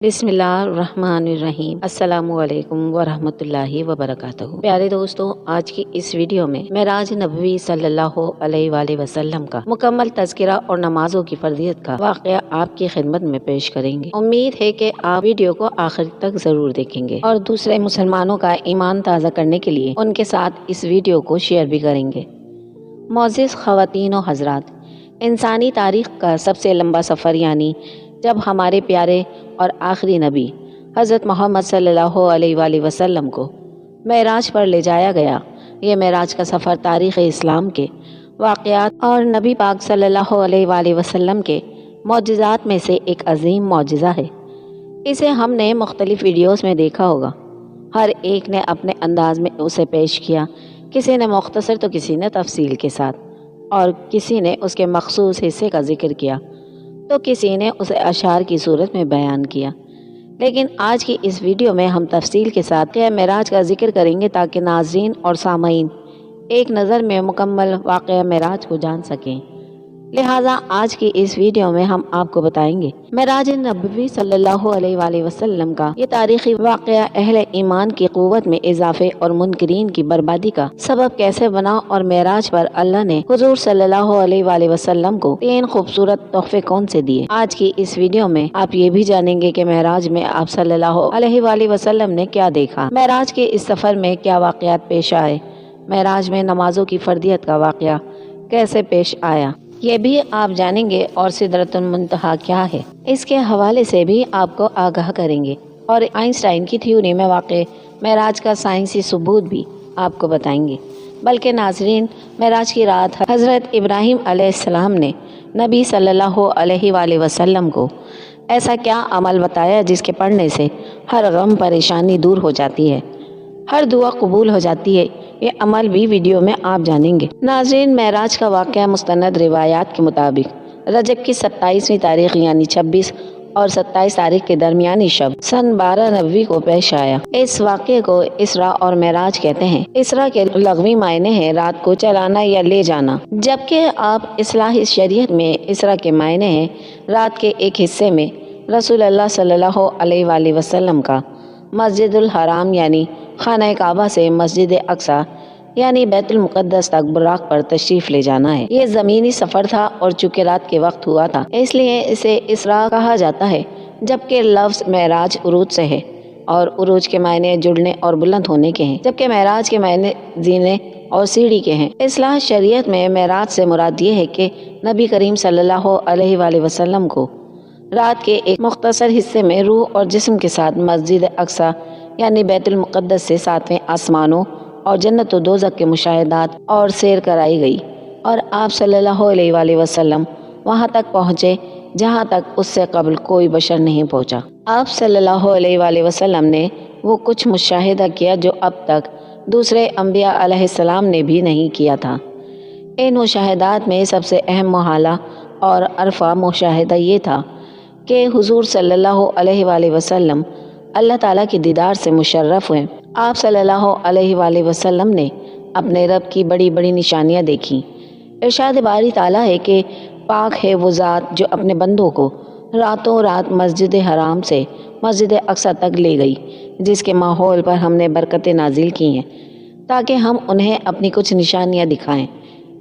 बिस्मिल्लाहिर्रहमानिर्रहीम। अस्सलामु अलैकुम वरहमतुल्लाहि वबरकातुहू। प्यारे दोस्तों, आज की इस वीडियो में मेराज नबवी सल्लल्लाहु अलैहि वसल्लम का मुकम्मल तज़किरा और नमाजों की फर्दियत का वाक़या आपकी खिदमत में पेश करेंगे। उम्मीद है कि आप वीडियो को आखिर तक जरूर देखेंगे और दूसरे मुसलमानों का ईमान ताज़ा करने के लिए उनके साथ इस वीडियो को शेयर भी करेंगे। मोअज़्ज़िज़ ख़वातीन व हज़रात, इंसानी तारीख़ का सबसे लंबा सफ़र यानी जब हमारे प्यारे और आखिरी नबी हज़रत मोहम्मद सल्लल्लाहु अलैहि वसल्लम को मेराज पर ले जाया गया। ये मेराज का सफ़र तारीख़ इस्लाम के वाक़यात और नबी पाक सल्लल्लाहु अलैहि वसल्लम के मौजिज़ात में से एक अजीम मौजिज़ा है। इसे हमने मुख्तलिफ़ वीडियोस में देखा होगा। हर एक ने अपने अंदाज में उसे पेश किया, किसी ने मुख्तसर तो किसी ने तफसील के साथ, और किसी ने उसके मखसूस हिस्से का जिक्र किया तो किसी ने उसे अशार की सूरत में बयान किया। लेकिन आज की इस वीडियो में हम तफसील के साथ मेराज का जिक्र करेंगे ताकि नाज़रीन और सामाईन एक नज़र में मुकम्मल वाक़या मेराज को जान सकें। लिहाजा आज की इस वीडियो में हम आपको बताएंगे मेराज नबवी सल्लल्लाहु अलैहि वसल्लम का ये तारीख़ी वाक़या अहले ईमान की क़ुव्वत में इजाफे और मुनकरीन की बर्बादी का सबब कैसे बना और मेराज पर अल्लाह ने हुज़ूर सल्लल्लाहु अलैहि वसल्लम को 3 खूबसूरत तोहफे कौन से दिए। आज की इस वीडियो में आप ये भी जानेंगे कि मेराज में आप सल्लल्लाहु अलैहि वसल्लम ने क्या देखा, मेराज के इस सफ़र में क्या वाक़यात पेश आए, मेराज में नमाजों की फर्दियत का वाक़या कैसे पेश आया, ये भी आप जानेंगे, और सिदरतुल मुंतहा क्या है इसके हवाले से भी आपको आगाह करेंगे, और आइंस्टाइन की थ्योरी में वाक़े मेराज का साइंसी सबूत भी आपको बताएंगे। बल्कि नाज़रीन, मेराज की रात हज़रत इब्राहीम अलैहिस्सलाम ने नबी सल्लल्लाहु अलैहि वसल्लम को ऐसा क्या अमल बताया जिसके पढ़ने से हर गम परेशानी दूर हो जाती है, हर दुआ कबूल हो जाती है। ये अमल भी वीडियो में आप जानेंगे। नाज़रीन, मेराज का वाक़या मुस्तनद रिवायात के मुताबिक रजब की 27वीं तारीख यानी 26 और 27 तारीख के दरमियानी शब सन 12 नबवी को पेश आया। इस वाक़े को इसरा और मेराज कहते हैं। इसरा के लग़वी मायने हैं रात को चलाना या ले जाना, जबकि आप इस्लाही शरीयत में इसरा के मायने हैं रात के एक हिस्से में रसूलुल्लाह सल्लल्लाहु अलैहि वसल्लम का मस्जिदुल हराम यानी खाना काबा से मस्जिद अक्सा यानी बैतुल मुक़द्दस तक बुराक पर तशरीफ़ ले जाना है। ये ज़मीनी सफ़र था और चूँकि रात के वक्त हुआ था इसलिए इसे इसरा कहा जाता है, जबकि लफ्ज़ मेराज उरूज से है और उरूज के मायने जुड़ने और बुलंद होने के हैं, जबकि मेराज के मायने जीने और सीढ़ी के हैं। इस्लाह शरीयत में मेराज से मुराद ये है कि नबी करीम सल्लल्लाहु अलैहि वसल्लम को रात के एक मुख्तसर हिस्से में रूह और जिस्म के साथ मस्जिद अक्सा यानी बैतुल मुक़द्दस से 7वें आसमानों और जन्नत व दोज़ख के मुशाहिदात और सैर कराई गई, और आप सल्लल्लाहु अलैहि वसल्लम वहाँ तक पहुँचे जहाँ तक उससे कबल कोई बशर नहीं पहुँचा। आप सल्लल्लाहु अलैहि वसल्लम ने वो कुछ मुशाहिदा किया जो अब तक दूसरे अम्बिया अलैहिस्सलाम ने भी नहीं किया था। इन मुशाहिदात में सबसे अहम मुहाला और अरफा मुशाहिदा ये था कि हुज़ूर सल्लल्लाहु अलैहि वसल्लम अल्लाह ताला की दीदार से मुशर्रफ हुए। आप सल्लल्लाहु अलैहि वसल्लम ने अपने रब की बड़ी बड़ी निशानियाँ देखीं। इरशाद बारी ताला है कि पाक है वो ज़ात जो अपने बंदों को रातों रात मस्जिद हराम से मस्जिद अक्सा तक ले गई, जिसके माहौल पर हमने बरकतें नाजिल की हैं ताकि हम उन्हें अपनी कुछ निशानियाँ दिखाएं।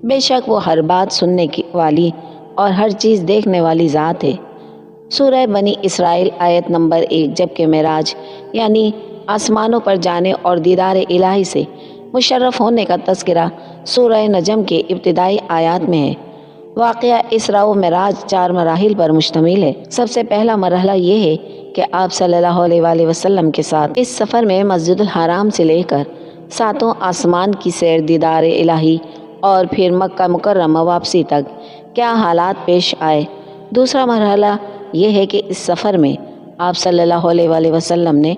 बेशक वो हर बात सुनने की वाली और हर चीज़ देखने वाली ज़ात है। सूरह बनी इसराइल आयत नंबर 1। जबकि मेराज यानी आसमानों पर जाने और दीदार इलाही से मुशर्रफ होने का तज़किरा सूरह नजम के इब्तिदाई आयात में है। वाक़या इसरा व मेराज 4 मराहिल पर मुश्तमिल है। सबसे पहला मरहला ये है कि आप सल्लल्लाहु अलैहि वसल्लम के साथ इस सफ़र में मस्जिदुल हराम से लेकर 7वें आसमान की सैर, दीदार इलाही और फिर मक्का मुकर्रमा वापसी तक क्या हालात पेश आए। दूसरा मरहला ये है कि इस सफ़र में आप सल्लल्लाहु अलैहि वसल्लम ने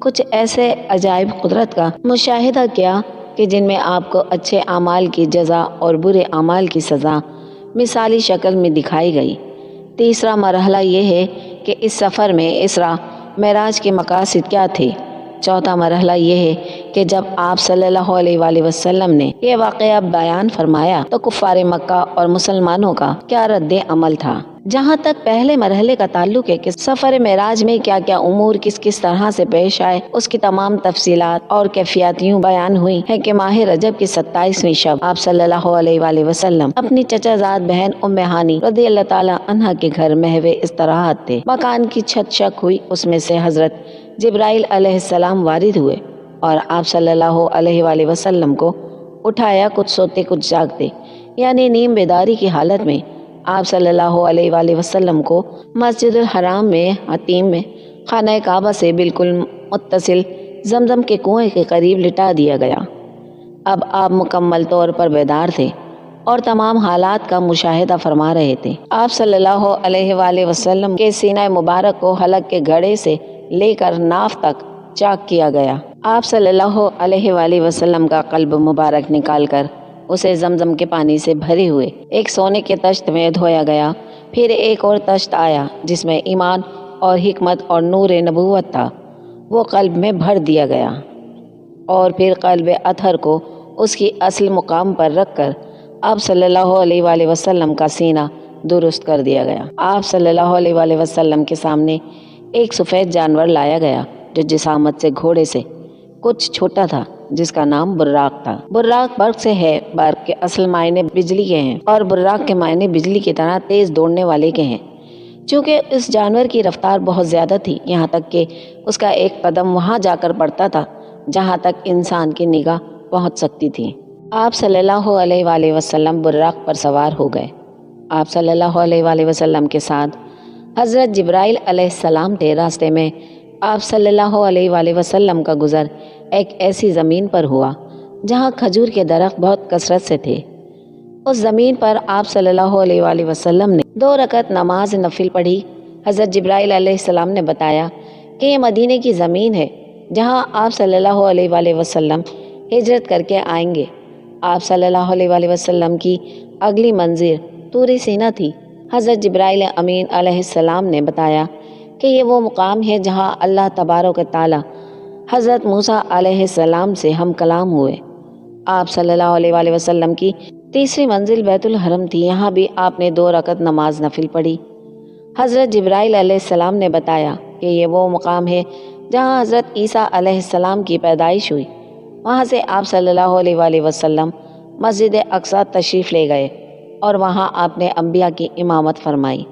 कुछ ऐसे अजाइब कुदरत का मुशाहिदा किया कि जिनमें आपको अच्छे आमाल की जज़ा और बुरे आमाल की सज़ा मिसाली शक्ल में दिखाई गई। तीसरा मरहला ये है कि इस सफ़र में इसरा मेराज के मकासद क्या थे। चौथा मरहला ये है कि जब आप सल्लल्लाहु अलैहि वसल्लम ने यह वाक़या बयान फरमाया तो कुफ़ार मक्का और मुसलमानों का क्या रद्द अमल था। जहाँ तक पहले मरहले का ताल्लुक है कि सफर मेराज में क्या क्या उमूर किस किस तरह से पेश आए, उसकी तमाम तफसीलात और कैफियत यूँ बयान हुई है कि माह रजब की 27वीं शब आप सल्लल्लाहु अलैहि वसल्लम अपनी चचाजाद बहन उम्मे हानी रज़ी अल्लाह ताला अन्हा के घर महवे इस्तराहत थे। मकान की छत शक हुई, उसमें से हजरत जिब्राइल अलैहिस्सलाम वारिद हुए और आप सल्लल्लाहु अलैहि वसल्लम को उठाया, कुछ सोते कुछ जागते, यानी नीम बेदारी की हालत में आप सल्लल्लाहु अलैहि वसल्लम को मस्जिदुल हराम में हतीम में खाना काबा से बिल्कुल मुत्तसिल जमजम के कुएं के करीब लिटा दिया गया। अब आप मुकम्मल तौर पर बेदार थे और तमाम हालात का मुशाहिदा फरमा रहे थे। आप सल्लल्लाहु अलैहि वसल्लम के सीना मुबारक को हलक के घड़े से लेकर नाफ तक चाक किया गया। आप सल्लल्लाहु अलैहि वसल्लम का कल्ब मुबारक निकालकर उसे जमजम के पानी से भरे हुए एक सोने के तश्त में धोया गया। फिर एक और तश्त आया जिसमें ईमान और हिकमत और नूर नबूवत था, वो कल्ब में भर दिया गया और फिर कल्ब अथर को उसकी असल मुकाम पर रखकर आप सल्लल्लाहु अलैहि वसल्लम का सीना दुरुस्त कर दिया गया। आप सल्लल्लाहु अलैहि वसल्लम के सामने एक सफ़ेद जानवर लाया गया जो जिसामत से घोड़े से कुछ छोटा था, जिसका नाम बुर्राक था। बुर्राक बर्क से है, बर्क के असल मायने बिजली के हैं और बुर्राक के मायने बिजली की तरह तेज दौड़ने वाले के हैं। चूँकि इस जानवर की रफ्तार बहुत ज़्यादा थी, यहाँ तक कि उसका एक कदम वहाँ जाकर पड़ता था जहाँ तक इंसान की निगाह पहुँच सकती थी। आप सल्लल्लाहु अलैहि वसल्लम बुर्राक पर सवार हो गए। आप सल्लल्लाहु अलैहि वसल्लम के साथ हज़रत जिब्राइल अलैहिस्सलाम थे। रास्ते में आप सल्लल्लाहु अलैहि वसल्लम का गुज़र एक ऐसी ज़मीन पर हुआ जहाँ खजूर के दरख्त बहुत कसरत से थे। उस ज़मीन पर आप सल्लल्लाहु अलैहि वसल्लम ने 2 रकत नमाज नफिल पढ़ी। हज़रत जिब्राइल अलैहिस्सलाम ने बताया कि ये मदीने की ज़मीन है जहाँ आप सल्लल्लाहु अलैहि वसल्लम हिजरत करके आएंगे। आप सल्लल्लाहु अलैहि वसल्लम की अगली मंजिल तूर सीना थी। हज़रत जिब्राइल अमीन अलैहिस्सलाम ने बताया कि ये वो मुकाम है जहाँ अल्लाह तबारक व तआला हज़रत मूसा अलैहिस्सलाम से हम कलाम हुए। आप सल्लल्लाहु अलैहि वसल्लम की तीसरी मंजिल बैतुल हरम थी। यहाँ भी आपने 2 रकत नमाज नफिल पढ़ी। हज़रत जिब्राइल अलैहिस्सलाम ने बताया कि ये वो मुकाम है जहाँ हज़रत ईसा अलैहिस्सलाम की पैदाइश हुई। वहाँ से आप सल्लल्लाहु अलैहि वसल्लम मस्जिद अक्सा तशरीफ़ ले गए और वहाँ आपने अंबिया की इमामत फरमाई।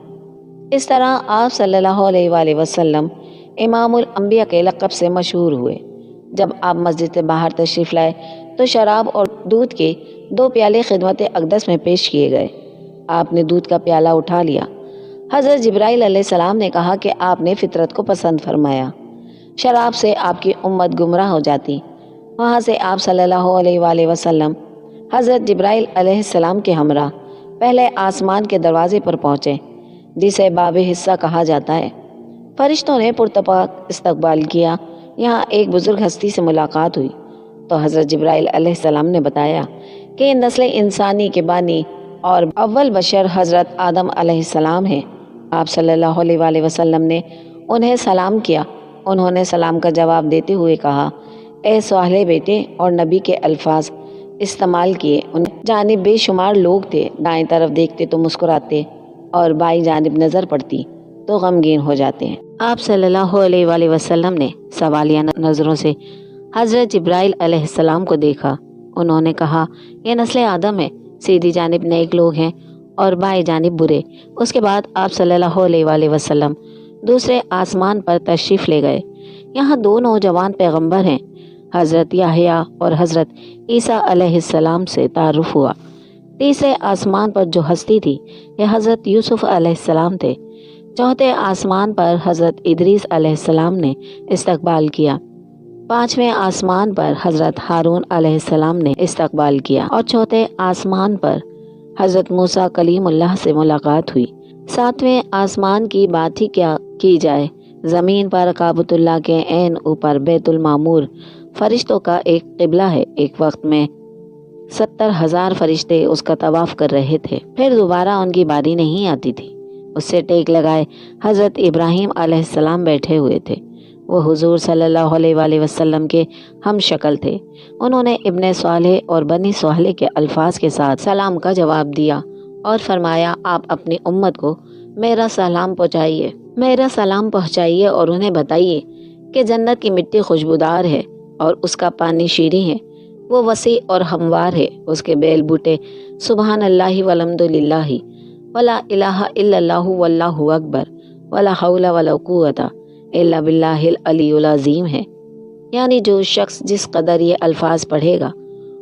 इस तरह आप सल्लल्लाहु अलैहि वसल्लम इमामुल अंबिया के लक़ब से मशहूर हुए। जब आप मस्जिद से बाहर तशरीफ़ लाए तो शराब और दूध के 2 प्याले खिदमत अक़दस में पेश किए गए। आपने दूध का प्याला उठा लिया। हज़रत जिब्राइल अलैहिस्सलाम ने कहा कि आपने फितरत को पसंद फरमाया, शराब से आपकी उम्मत गुमराह हो जाती। वहाँ से आप सल्लल्लाहु अलैहि वसल्लम हज़रत जिब्राइल अलैहिस्सलाम के हमरा पहले आसमान के दरवाजे पर पहुँचे, जिसे बाबे हिस्सा कहा जाता है। फरिश्तों ने पुरतपाक इस्तकबाल किया। यहाँ एक बुजुर्ग हस्ती से मुलाकात हुई तो हज़रत जिब्राइल अलैहिस्सलाम ने बताया कि नस्ल इंसानी के बानी और अव्वल बशर हज़रत आदम अलैहिस्सलाम हैं। आप सल्लल्लाहु अलैहि वसल्लम ने उन्हें सलाम किया। उन्होंने सलाम का जवाब देते हुए कहा, ए स्वाले बेटे, और नबी के अल्फाज इस्तेमाल किए। उन्हें जानिब बेशुमार लोग थे, दाएं तरफ देखते तो मुस्कुराते और बाई जानिब नज़र पड़ती तो गमगीन हो जाते हैं। आप सल्लल्लाहु अलैहि वसल्लम ने सवालिया नज़रों से हज़रत जिब्राइल अलैहिस्सलाम को देखा। उन्होंने कहा, यह नस्ल आदम है, सीधी जानिब नेक लोग हैं और बाएं जानिब बुरे। उसके बाद आप सल्लल्लाहु अलैहि वसल्लम दूसरे आसमान पर तशरीफ़ ले गए। यहाँ 2 नौजवान पैगंबर हैं, हज़रत याहया और हज़रत ईसा अलैहिस्सलाम से तारुफ हुआ। तीसरे आसमान पर जो हस्ती थी यह हज़रत यूसुफ अलैहिस्सलाम थे। चौथे आसमान पर हज़रत इदरीस अलैहिस्सलाम ने इस्तकबाल किया। 5वें आसमान पर हज़रत हारून अलैहिस्सलाम ने इस्तकबाल किया और चौथे आसमान पर हज़रत मूसा कलीमुल्लाह से मुलाकात हुई। 7वें आसमान की बात ही क्या की जाए, ज़मीन पर काबतुल्लाह के ऐन ऊपर बैतुल मामूर फरिश्तों का एक क़िबला है। एक वक्त में 70,000 फरिश्ते उसका तवाफ़ कर रहे थे, फिर दोबारा उनकी बारी नहीं आती थी। उससे टेक लगाए हज़रत इब्राहीम अलैहिस्सलाम बैठे हुए थे। वो हुजूर सल्लल्लाहु अलैहि वसल्लम के हम शक्ल थे। उन्होंने इब्ने स्वालेह और बनी स्वालेह के अल्फाज के साथ सलाम का जवाब दिया और फरमाया, आप अपनी उम्मत को میرا سلام پہنچائیے اور انہیں بتائیے کہ جنت کی مٹی خوشبودار ہے اور اس کا پانی شیریں ہے، وہ وسیع اور ہموار ہے، اس کے بیل بوٹے سبحان اللہ والحمد للہ ولا الہ الا اللہ واللہ اکبر ولا حول ولا قوت الا باللہ العلی العظیم ہے۔ یعنی جو شخص جس قدر یہ الفاظ پڑھے گا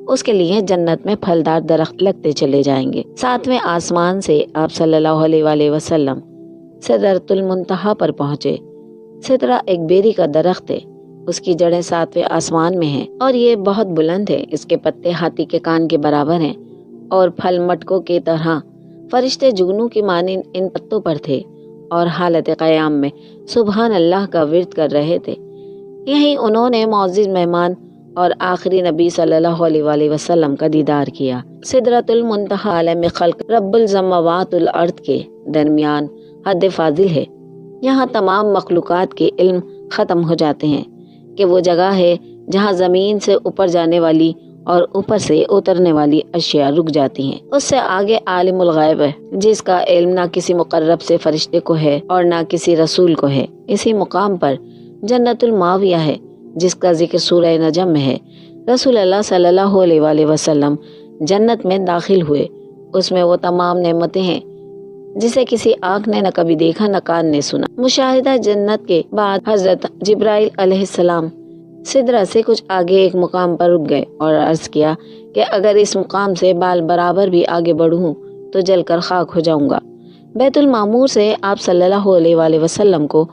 اس کے لیے جنت میں پھلدار درخت لگتے چلے جائیں گے۔ ساتویں آسمان سے آپ صلی اللہ علیہ وآلہ وسلم سدرۃ المنتہا پر پہنچے۔ سدرہ ایک بیری کا درخت ہے، اس کی جڑیں ساتویں آسمان میں ہیں اور یہ بہت بلند ہے، اس کے پتے ہاتھی کے کان کے برابر ہیں اور پھل مٹکوں کی طرح۔ فرشتے جگنو کی مانند ان پتوں پر تھے اور حالت قیام میں سبحان اللہ کا ورد کر رہے تھے۔ یہیں انہوں نے معزز مہمان اور آخری نبی صلی اللہ علیہ وآلہ وسلم کا دیدار کیا۔ سدرۃ المنتہا عالم خلق رب السماوات والارض کے درمیان حد فاضل ہے، یہاں تمام مخلوقات کے علم ختم ہو جاتے ہیں کہ وہ جگہ ہے جہاں زمین سے اوپر جانے والی اور اوپر سے اترنے والی اشیاء رک جاتی ہیں۔ اس سے آگے عالم الغیب ہے، جس کا علم نہ کسی مقرب سے فرشتے کو ہے اور نہ کسی رسول کو ہے۔ اسی مقام پر جنت الماویہ ہے، جس کا ذکر سورہ نجم میں ہے۔ رسول اللہ صلی اللہ علیہ وآلہ وسلم جنت میں داخل ہوئے، اس میں وہ تمام نعمتیں ہیں جسے کسی آنکھ نے نہ کبھی دیکھا نہ کان نے سنا۔ مشاہدہ جنت کے بعد حضرت جبرائیل علیہ السلام سدرہ سے کچھ آگے ایک مقام پر رک گئے اور عرض کیا کہ اگر اس مقام سے بال برابر بھی آگے بڑھوں تو جل کر خاک ہو جاؤں گا۔ بیت المعمور سے آپ صلی اللہ علیہ وآلہ وسلم کو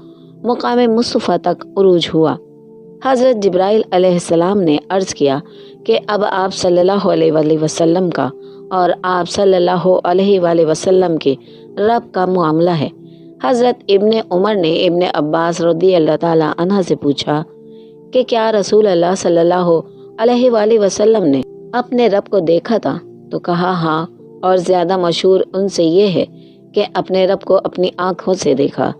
مقام مصطفیٰ تک عروج ہوا۔ حضرت جبرائیل علیہ السلام نے عرض کیا کہ اب آپ صلی اللہ علیہ وآلہ وسلم کا اور آپ صلی اللہ علیہ وآلہ وسلم کے رب کا معاملہ ہے۔ حضرت ابن عمر نے ابن عباس رضی اللہ تعالی عنہ سے پوچھا کہ کیا رسول اللہ صلی اللہ علیہ وآلہ وسلم نے اپنے رب کو دیکھا تھا؟ تو کہا ہاں، اور زیادہ مشہور ان سے یہ ہے کہ اپنے رب کو اپنی آنکھوں سے دیکھا۔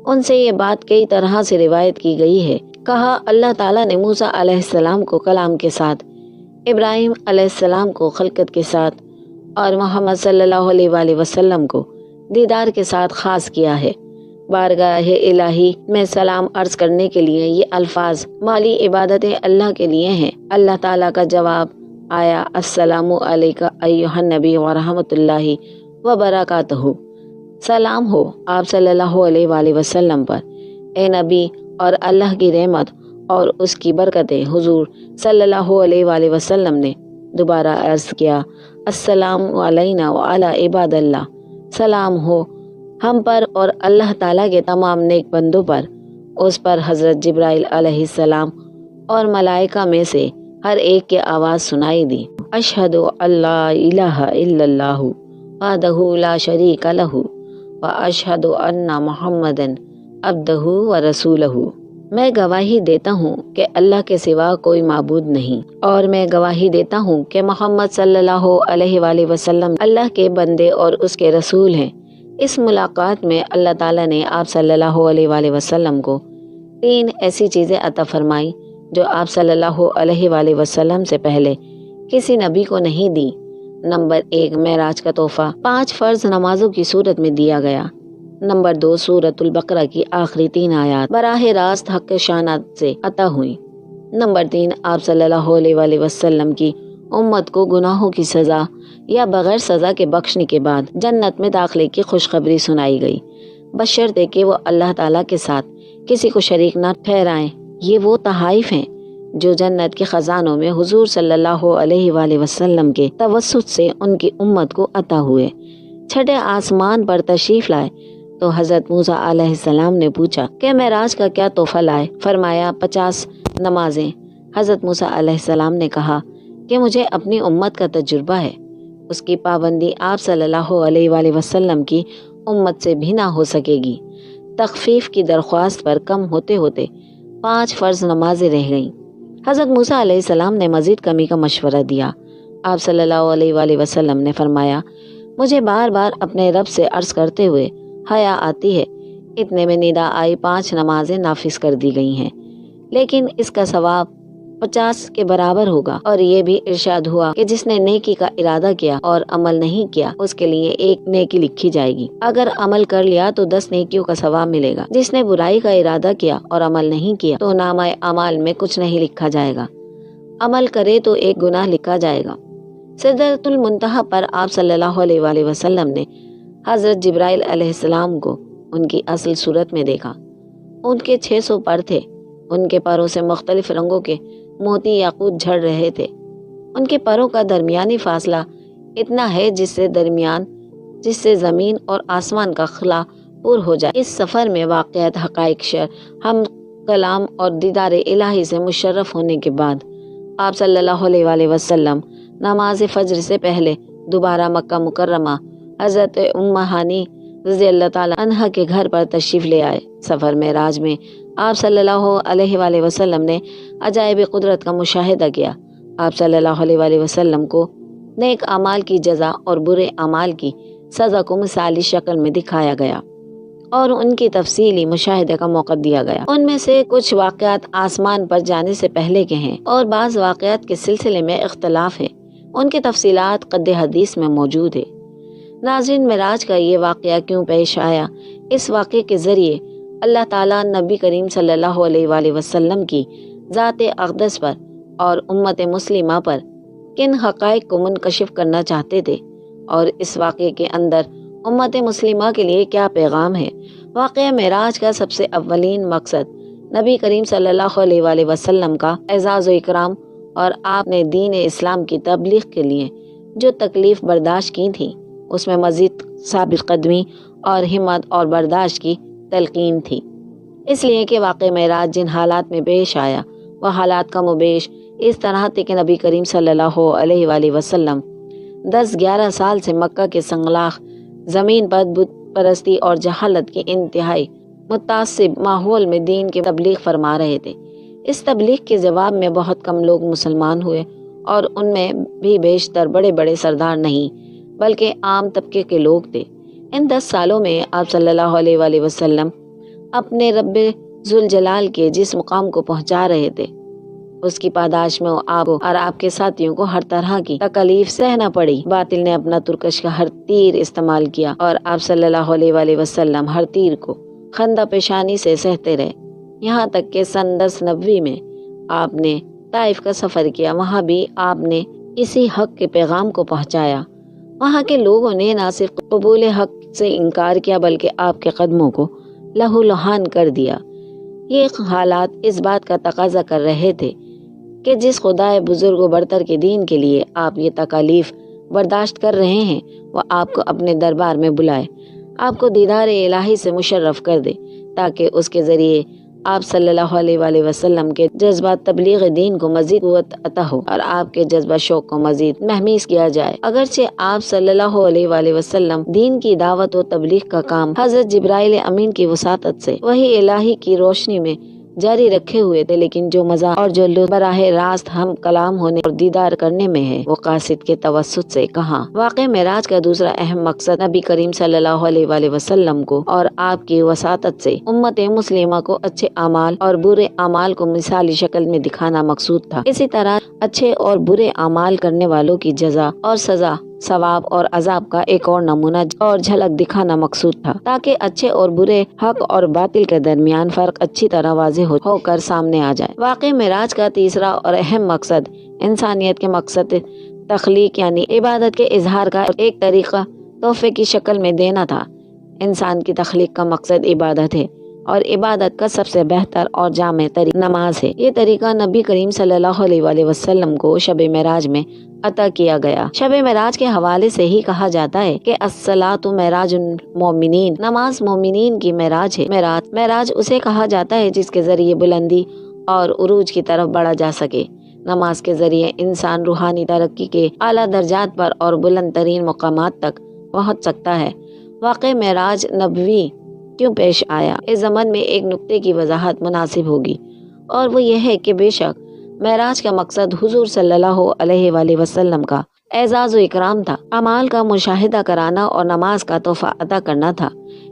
ان سے یہ بات کئی طرح سے روایت کی گئی ہے۔ کہا اللہ تعالیٰ نے موسیٰ علیہ السلام کو کلام کے ساتھ، ابراہیم علیہ السلام کو خلقت کے ساتھ اور محمد صلی اللہ علیہ وآلہ وسلم کو دیدار کے ساتھ خاص کیا ہے۔ بارگاہ الہی میں سلام عرض کرنے کے لیے یہ الفاظ مالی عبادتیں اللہ کے لیے ہیں۔ اللہ تعالیٰ کا جواب آیا السلام علیکہ ایھا النبی ورحمۃ اللہ وبرکاتہ۔ سلام ہو آپ صلی اللہ علیہ وآلہ وسلم پر، اے نبی، اور اللہ کی رحمت اور اس کی برکتیں۔ حضور صلی اللہ علیہ وآلہ وسلم نے دوبارہ عرض کیا السلام علینا وعلی عباد اللہ، سلام ہو ہم پر اور اللہ تعالیٰ کے تمام نیک بندوں پر۔ اس پر حضرت جبرائیل علیہ السلام اور ملائکہ میں سے ہر ایک کی آواز سنائی دی، اشہد اللہ الہ الا اللہ وحدہ لا شریک لہ واشہد ان محمدًا عبدہ ورسولہ۔ میں گواہی دیتا ہوں کہ اللہ کے سوا کوئی معبود نہیں، اور میں گواہی دیتا ہوں کہ محمد صلی اللہ علیہ وآلہ وسلم اللہ کے بندے اور اس کے رسول ہیں۔ اس ملاقات میں اللہ تعالیٰ نے آپ صلی اللہ علیہ وآلہ وسلم کو 3 ایسی چیزیں عطا فرمائی جو آپ صلی اللہ علیہ وآلہ وسلم سے پہلے کسی نبی کو نہیں دی۔ نمبر 1 معراج کا تحفہ 5 فرض نمازوں کی صورت میں دیا گیا۔ نمبر 2 سورۃ البقرہ کی آخری 3 آیات براہ راست حق شانات سے عطا ہوئی۔ نمبر 3 آپ صلی اللہ علیہ وآلہ وسلم کی امت کو گناہوں کی سزا یا بغیر سزا کے بخشنے کے بعد جنت میں داخلے کی خوشخبری سنائی گئی، بشرطے کہ وہ اللہ تعالیٰ کے ساتھ کسی کو شریک نہ ٹھہرائیں۔ یہ وہ تحائف ہیں جو جنت کے خزانوں میں حضور صلی اللہ علیہ وآلہ وسلم کے توسط سے ان کی امت کو عطا ہوئے۔ چھٹے آسمان پر تشریف لائے تو حضرت موسیٰ علیہ السلام نے پوچھا کہ معراج کا کیا تحفہ لائے؟ فرمایا 50 نمازیں۔ حضرت موسیٰ علیہ السلام نے کہا کہ مجھے اپنی امت کا تجربہ ہے، اس کی پابندی آپ صلی اللہ علیہ وآلہ وسلم کی امت سے بھی نہ ہو سکے گی۔ تخفیف کی درخواست پر کم ہوتے ہوتے 5 فرض نمازیں رہ گئیں۔ حضرت موسیٰ علیہ السلام نے مزید کمی کا مشورہ دیا۔ آپ صلی اللہ علیہ وآلہ وسلم نے فرمایا مجھے بار بار اپنے رب سے عرض کرتے ہوئے حیا آتی ہے، اتنے میں ندا آئی 5 نمازیں نافذ کر دی گئی ہیں، لیکن اس کا ثواب 50 के बराबर होगा। और ये भी इरशाद हुआ कि जिसने नेकी का इरादा किया और अमल नहीं किया उसके लिए एक नेकी लिखी जाएगी। अगर अमल कर लिया तो 10 नेकियों का सवाब मिलेगा। जिसने बुराई का इरादा किया और अमल नहीं किया तो नामाए अमाल में कुछ नहीं लिखा जाएगा। अमल करे तो एक गुनाह लिखा जाएगा। सिदरतुल मुंतहा पर आप सल्लल्लाहु अलैहि वसल्लम ने हजरत जिब्राइल अलैहिस्सलाम को उनकी असल सूरत में देखा। उनके 600 पर थे। उनके पैरों से मुख्तलिफ रंगों के मोती याकूत झड़ रहे थे। उनके पैरों का दरमियानी फासला इतना है जिससे ज़मीन और आसमान का खला पूर हो जाए। इस सफ़र में वाक़यात, हक़ाइक़, शर, हम कलाम और दीदार इलाही से मुशर्रफ होने के बाद आप सल्लल्लाहु अलैहि वसल्लम नमाज फ़ज्र से पहले दोबारा मक्का मुकर्रमा हज़रत उम्मा हानी रज़ी अल्लाह ताला अन्हा के घर पर तशरीफ़ ले आए। सफ़र मेराज में आप सल्लल्लाहु अलैहि वसल्लम ने अजाइब कुदरत का मुशाहिदा किया। आप सल्लल्लाहु अलैहि वसल्लम को नेक अमाल की जज़ा और बुरे अमाल की सज़ा को मिसाली शक्ल में दिखाया गया और उनकी तफसीली मुशाहिदे का मौका दिया गया। उनमें से कुछ वाक़यात आसमान पर जाने से पहले के हैं और बाज़ वाक़यात के सिलसिले में इख्तलाफ है। उनकी तफसीलात क़द्दे हदीस में मौजूद है। नाज़रीन, मेराज का ये वाक़या क्यों पेश आया? इस वाक़े के ज़रिए अल्लाह ताला नबी करीम सल्लल्लाहु अलैहि वसल्लम की ज़ात अक़दस पर और उम्मत मुस्लिमा पर किन हक़ाइक़ को मुनकशिफ करना चाहते थे और इस वाक़े के अंदर उम्मत मुस्लिमा के लिए क्या पैगाम है। वाक़या मेराज का सबसे अव्वलीन मकसद नबी करीम सल्लल्लाहु अलैहि वसल्लम का एज़ाज़ व इकराम और आपने दीन इस्लाम की तबलीग के लिए जो तकलीफ़ बर्दाश्त की थी उसमें मज़ीद साबित कदमी और हिम्मत और बर्दाश्त की तलकीन थी। इसलिए कि वाक़या मेराज जिन हालात में पेश आया वह हालात का मुबेश इस तरह थे कि नबी करीम सल्लल्लाहु अलैहि वसल्लम 10-11 साल से मक्का के संगलाख ज़मीन पर बुत परस्ती और जहालत के इंतहाई मुतासिब माहौल में दीन की तबलीग फरमा रहे थे। इस तबलीग के जवाब में बहुत कम लोग मुसलमान हुए और उनमें भी बेशतर बड़े बड़े सरदार नहीं बल्कि आम तबके के लोग थे। इन 10 सालों में आप सल्लल्लाहु अलैहि वसल्लम अपने रब्बे जुल जलाल के जिस मुकाम को पहुंचा रहे थे उसकी पादाश में आप और आपके साथियों को हर तरह की तकलीफ सहना पड़ी। बातिल ने अपना तुरकश का हर तीर इस्तेमाल किया और आप सल्लल्लाहु अलैहि वसल्लम हर तीर को खंदा पेशानी से सहते रहे। यहाँ तक के सन 10 नबवी में आपने ताइफ का सफ़र किया। वहाँ भी आपने इसी हक के पैगाम को पहुँचाया। वहाँ के लोगों ने न सिर्फ कबूल हक से इनकार किया बल्कि आपके कदमों को लहूलुहान कर दिया। ये हालात इस बात का तकाजा कर रहे थे कि जिस खुदाए बुजुर्ग व बरतर के दीन के लिए आप ये तकालीफ बर्दाश्त कर रहे हैं वह आपको अपने दरबार में बुलाए, आपको दीदार इलाही से मुशर्रफ कर दे ताकि उसके ज़रिए आप सल्लल्लाहु अलैहि वसल्लम के जज्बा तबलीग दीन को मजीद क़ुव्वत अता हो और आपके जज्बा शौक को मजीद महमीज किया जाए। अगरचे आप सल्लल्लाहु अलैहि वसल्लम दीन की दावत और तबलीग का काम हज़रत जिब्राइल अमीन की वसातत से वही इलाही की रोशनी में जारी रखे हुए थे, लेकिन जो मजा और जो लुत्फ़ बराहे रास्त हम कलाम होने और दीदार करने में है वो कासिद के तवस्सुत से कहाँ। वाक़या मेराज का दूसरा अहम मकसद नबी करीम सल्लल्लाहु अलैहि वसल्लम को और आपकी वसातत से उम्मत मुस्लिमा को अच्छे अमाल और बुरे अमाल को मिसाली शक्ल में दिखाना मकसूद था। इसी तरह अच्छे और बुरे अमाल करने वालों की जजा और सजा, सवाब और अजाब का एक और नमूना और झलक दिखाना मकसूद था ताकि अच्छे और बुरे, हक और बातिल के दरमियान फर्क अच्छी तरह वाज़ेह होकर सामने आ जाए। वाक़ई मेराज का तीसरा और अहम मकसद इंसानियत के मकसद तख्लीक यानी इबादत के इजहार का एक तरीका तोहफे की शक्ल में देना था। इंसान की तख्लीक का मकसद इबादत है और इबादत का सबसे बेहतर और जामे तरीका नमाज है। ये तरीका नबी करीम सल्लल्लाहु अलैहि वसल्लम को शब मेराज में अता किया गया। शब मेराज के हवाले से ही कहा जाता है कि अस्सलातु मेराजुल मोमिनीन, नमाज मोमिनीन की मेराज है। मेराज उसे कहा जाता है जिसके जरिए बुलंदी और उरूज की तरफ बढ़ा जा सके। नमाज के जरिए इंसान रूहानी तरक्की के आला दर्जात पर और बुलंद तरीन मुकामात तक पहुँच सकता है। वाक़ई मेराज नबवी क्यों पेश आया, इस ज़मन में एक नुक्ते की वजाहत मुनासिब होगी और वो यह है कि बेशक मेराज का मकसद हुजूर सल्लल्लाहु अलैहि वसल्लम का एजाज़ व इकराम था, अमाल का मुशाहिदा कराना और नमाज का तोहफा अदा करना था।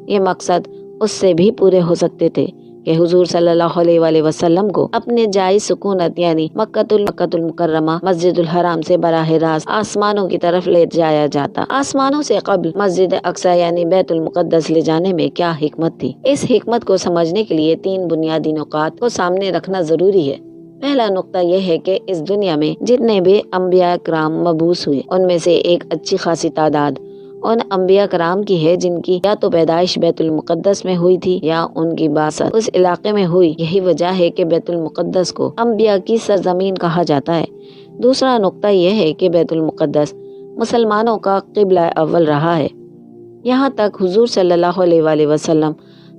ये मकसद उससे भी पूरे हो सकते थे کہ حضور صلی اللہ علیہ وآلہ وسلم کو اپنے جائز سکونت یعنی مکۃ المکرمہ مسجد الحرام سے براہ راست آسمانوں کی طرف لے جایا جاتا۔ آسمانوں سے قبل مسجد اقصی یعنی بیت المقدس لے جانے میں کیا حکمت تھی؟ اس حکمت کو سمجھنے کے لیے 3 بنیادی نکات کو سامنے رکھنا ضروری ہے۔ پہلا نقطہ یہ ہے کہ اس دنیا میں جتنے بھی انبیاء کرام مبعوث ہوئے ان میں سے ایک اچھی خاصی تعداد ان انبیاء کرام کی ہے جن کی یا تو پیدائش بیت المقدس میں ہوئی تھی یا ان کی بعثت اس علاقے میں ہوئی۔ یہی وجہ ہے کہ بیت المقدس کو انبیاء کی سرزمین کہا جاتا ہے۔ دوسرا نقطہ یہ ہے کہ بیت المقدس مسلمانوں کا قبلہ اول رہا ہے، یہاں تک حضور صلی اللہ علیہ وآلہ وسلم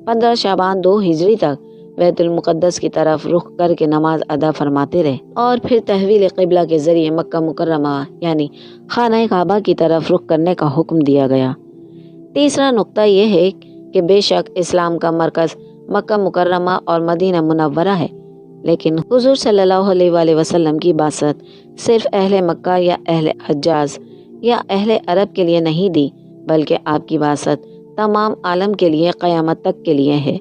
15 شعبان 2 ہجری تک بیت المقدس کی طرف رخ کر کے نماز ادا فرماتے رہے اور پھر تحویل قبلہ کے ذریعے مکہ مکرمہ یعنی خانہ کعبہ کی طرف رخ کرنے کا حکم دیا گیا۔ تیسرا نقطہ یہ ہے کہ بے شک اسلام کا مرکز مکہ مکرمہ اور مدینہ منورہ ہے، لیکن حضور صلی اللہ علیہ وآلہ وسلم کی بعثت صرف اہل مکہ یا اہل حجاز یا اہل عرب کے لیے نہیں دی، بلکہ آپ کی بعثت تمام عالم کے لیے قیامت تک کے لیے ہے۔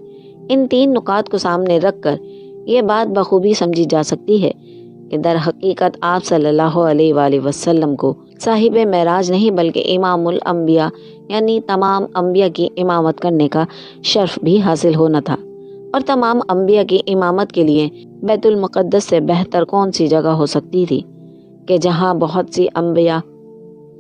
ان 3 نکات کو سامنے رکھ کر یہ بات بخوبی سمجھی جا سکتی ہے کہ در حقیقت آپ صلی اللہ علیہ وآلہ وسلم کو صاحب معراج نہیں بلکہ امام الانبیاء یعنی تمام انبیاء کی امامت کرنے کا شرف بھی حاصل ہونا تھا، اور تمام انبیاء کی امامت کے لیے بیت المقدس سے بہتر کون سی جگہ ہو سکتی تھی کہ جہاں بہت سی انبیاء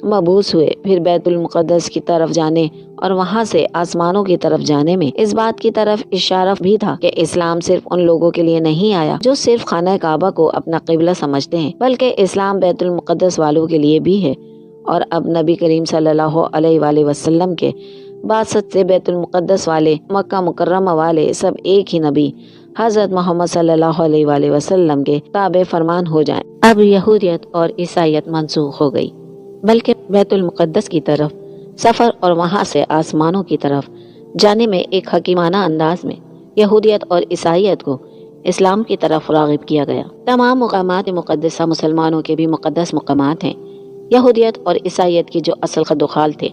مبعوث ہوئے۔ پھر بیت المقدس کی طرف جانے اور وہاں سے آسمانوں کی طرف جانے میں اس بات کی طرف اشارہ بھی تھا کہ اسلام صرف ان لوگوں کے لیے نہیں آیا جو صرف خانہ کعبہ کو اپنا قبلہ سمجھتے ہیں، بلکہ اسلام بیت المقدس والوں کے لیے بھی ہے۔ اور اب نبی کریم صلی اللہ علیہ وآلہ وسلم کے بعثت سے بیت المقدس والے مکہ مکرمہ والے سب ایک ہی نبی حضرت محمد صلی اللہ علیہ وآلہ وسلم کے تابع فرمان ہو جائیں۔ اب یہودیت اور عیسائیت منسوخ ہو گئی، بلکہ بیت المقدس کی طرف سفر اور وہاں سے آسمانوں کی طرف جانے میں ایک حکیمانہ انداز میں یہودیت اور عیسائیت کو اسلام کی طرف راغب کیا گیا۔ تمام مقامات مقدسہ مسلمانوں کے بھی مقدس مقامات ہیں۔ یہودیت اور عیسائیت کی جو اصل خد و خال تھے،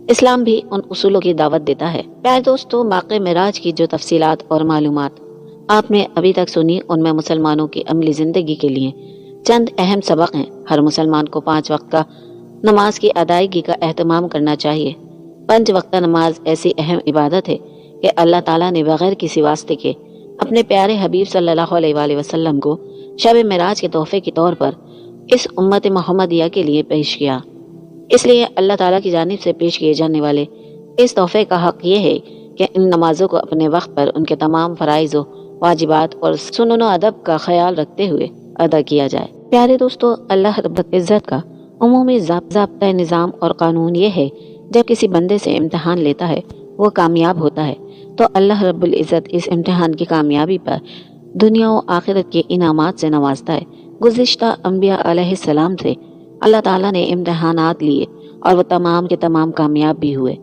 اسلام بھی ان اصولوں کی دعوت دیتا ہے۔ پیارے دوستو، واقع معراج کی جو تفصیلات اور معلومات آپ نے ابھی تک سنی، ان میں مسلمانوں کی عملی زندگی کے لیے چند اہم سبق ہیں۔ ہر مسلمان کو 5 وقت کا نماز کی ادائیگی کا اہتمام کرنا چاہیے۔ 5 وقتہ نماز ایسی اہم عبادت ہے کہ اللہ تعالیٰ نے بغیر کسی واسطے کے اپنے پیارے حبیب صلی اللہ علیہ وآلہ وسلم کو شب معراج کے تحفے کے طور پر اس امت محمدیہ کے لیے پیش کیا۔ اس لیے اللہ تعالیٰ کی جانب سے پیش کیے جانے والے اس تحفے کا حق یہ ہے کہ ان نمازوں کو اپنے وقت پر ان کے تمام فرائض و واجبات اور سنن و ادب کا خیال رکھتے ہوئے ادا کیا جائے۔ پیارے دوستو، اللہ رب العزت کا عمومی ضابطۂ نظام اور قانون یہ ہے، جب کسی بندے سے امتحان لیتا ہے وہ کامیاب ہوتا ہے تو اللہ رب العزت اس امتحان کی کامیابی پر دنیا و آخرت کے انعامات سے نوازتا ہے۔ گزشتہ انبیاء علیہ السلام سے اللہ تعالیٰ نے امتحانات لیے اور وہ تمام کے تمام کامیاب بھی ہوئے،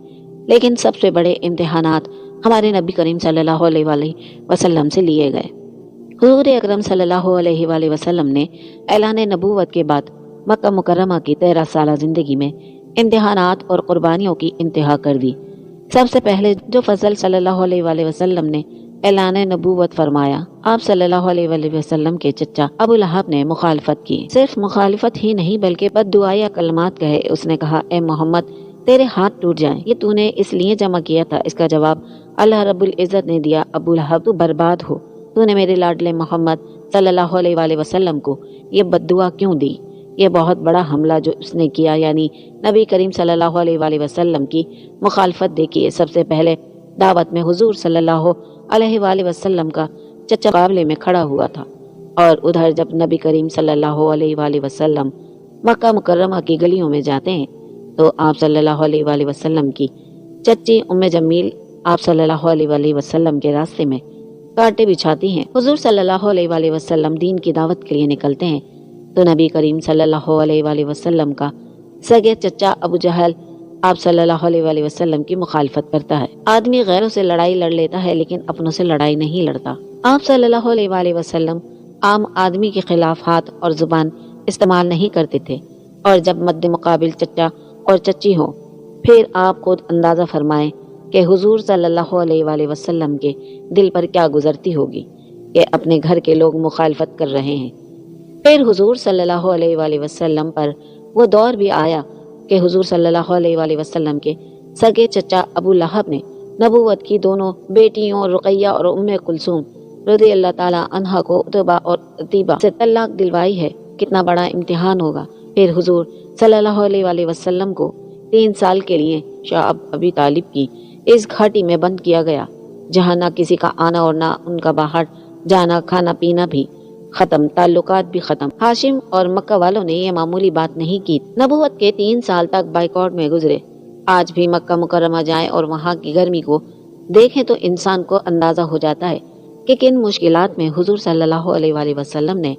لیکن سب سے بڑے امتحانات ہمارے نبی کریم صلی اللہ علیہ وآلہ وسلم سے لیے گئے۔ حضور اکرم صلی اللہ علیہ وآلہ وسلم نے اعلان نبوت کے بعد مکہ مکرمہ کی 13 سالہ زندگی میں امتحانات اور قربانیوں کی انتہا کر دی۔ سب سے پہلے جو فضل صلی اللہ علیہ وآلہ وسلم نے اعلان نبوت فرمایا، آپ صلی اللہ علیہ وآلہ وسلم کے چچا ابو لہب نے مخالفت کی۔ صرف مخالفت ہی نہیں بلکہ بد دعائیہ کلمات کہے۔ اس نے کہا، اے محمد، تیرے ہاتھ ٹوٹ جائیں، یہ تو نے اس لیے جمع کیا تھا۔ اس کا جواب اللہ رب العزت نے دیا، ابو لہب تو برباد ہو، تو نے میرے لاڈلے محمد صلی اللہ علیہ وآلہ وسلم کو یہ بد دعا کیوں دی؟ یہ بہت بڑا حملہ جو اس نے کیا، یعنی نبی کریم صلی اللہ علیہ وآلہ وسلم کی مخالفت دیکھیے۔ سب سے پہلے دعوت میں حضور صلی اللہ علیہ وآلہ وسلم کا چچا مقابلے میں کھڑا ہوا تھا، اور ادھر جب نبی کریم صلی اللہ علیہ وآلہ وسلم مکہ مکرمہ کی گلیوں میں جاتے ہیں تو آپ صلی اللہ علیہ وآلہ وسلم کی چچی ام جمیل آپ صلی اللہ علیہ وآلہ وسلم کے راستے میں کانٹے بچھاتی ہیں۔ حضور صلی اللہ علیہ وآلہ وسلم دین کی دعوت کے لیے نکلتے ہیں تو نبی کریم صلی اللہ علیہ وآلہ وسلم کا سگے چچا ابو جہل آپ صلی اللہ علیہ وآلہ وسلم کی مخالفت کرتا ہے۔ آدمی غیروں سے لڑائی لڑ لیتا ہے لیکن اپنوں سے لڑائی نہیں لڑتا۔ آپ صلی اللہ علیہ وآلہ وسلم عام آدمی کے خلاف ہاتھ اور زبان استعمال نہیں کرتے تھے، اور جب مد مقابل چچا اور چچی ہو، پھر آپ خود اندازہ فرمائیں کہ حضور صلی اللہ علیہ وآلہ وسلم کے دل پر کیا گزرتی ہوگی کہ اپنے گھر کے لوگ مخالفت کر رہے ہیں۔ پھر حضور صلی اللہ علیہ وآلہ وسلم پر وہ دور بھی آیا کہ حضور صلی اللہ علیہ وآلہ وسلم کے سگے چچا ابو لہب نے نبوت کی دونوں بیٹیوں رقیہ اور ام کلثوم رضی اللہ تعالیٰ عنہا کو عتبہ اور عتیبہ سے طلاق دلوائی ہے۔ کتنا بڑا امتحان ہوگا۔ پھر حضور صلی اللہ علیہ وآلہ وسلم کو 3 سال کے لیے شاہ ابی طالب کی اس گھاٹی میں بند کیا گیا، جہاں نہ کسی کا آنا اور نہ ان کا باہر جانا، کھانا پینا بھی ختم، تعلقات بھی ختم۔ ہاشم اور مکہ والوں نے یہ معمولی بات نہیں کی۔ نبوت کے 3 سال تک بائیکاٹ میں گزرے۔ آج بھی مکہ مکرمہ جائیں اور وہاں کی گرمی کو دیکھیں تو انسان کو اندازہ ہو جاتا ہے کہ کن مشکلات میں حضور صلی اللہ علیہ وآلہ وسلم نے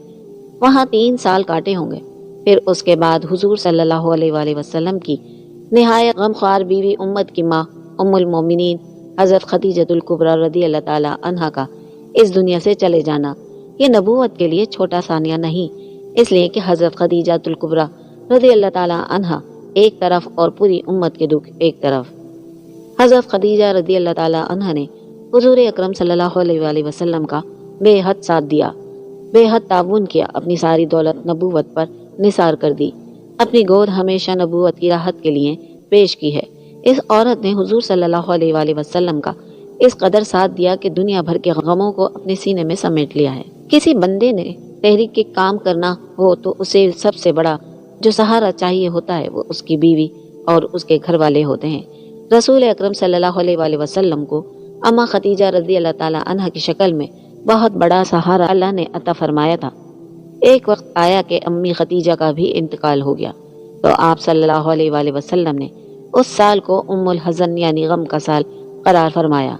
وہاں 3 سال کاٹے ہوں گے۔ پھر اس کے بعد حضور صلی اللہ علیہ وآلہ وسلم کی نہایت غمخوار بیوی امت کی ماں ام المومنین حضرت خدیجہ الکبریٰ رضی اللہ تعالیٰ عنہا کا اس دنیا سے چلے جانا یہ نبوت کے لیے چھوٹا ثانیہ نہیں، اس لیے کہ حضرت خدیجہ الکبریٰ رضی اللہ تعالیٰ عنہا ایک طرف اور پوری امت کے دکھ ایک طرف۔ حضرت خدیجہ رضی اللہ تعالیٰ عنہا نے حضور اکرم صلی اللہ علیہ وآلہ وسلم کا بے حد ساتھ دیا، بے حد تعاون کیا، اپنی ساری دولت نبوت پر نثار کر دی، اپنی گود ہمیشہ نبوت کی راحت کے لیے پیش کی ہے۔ اس عورت نے حضور صلی اللہ علیہ وآلہ وسلم کا اس قدر ساتھ دیا کہ دنیا بھر کے غموں کو اپنے سینے میں سمیٹ لیا ہے۔ کسی بندے نے تحریک کے کام کرنا ہو تو اسے سب سے بڑا جو سہارا چاہیے ہوتا ہے وہ اس کی بیوی اور اس کے گھر والے ہوتے ہیں۔ رسول اکرم صلی اللہ علیہ وآلہ وسلم کو اما خدیجہ رضی اللہ تعالیٰ عنہا کی شکل میں بہت بڑا سہارا اللہ نے عطا فرمایا تھا۔ ایک وقت آیا کہ امی خدیجہ کا بھی انتقال ہو گیا تو آپ صلی اللہ علیہ وآلہ وسلم نے اس سال کو ام الحزن یعنی غم کا سال قرار فرمایا۔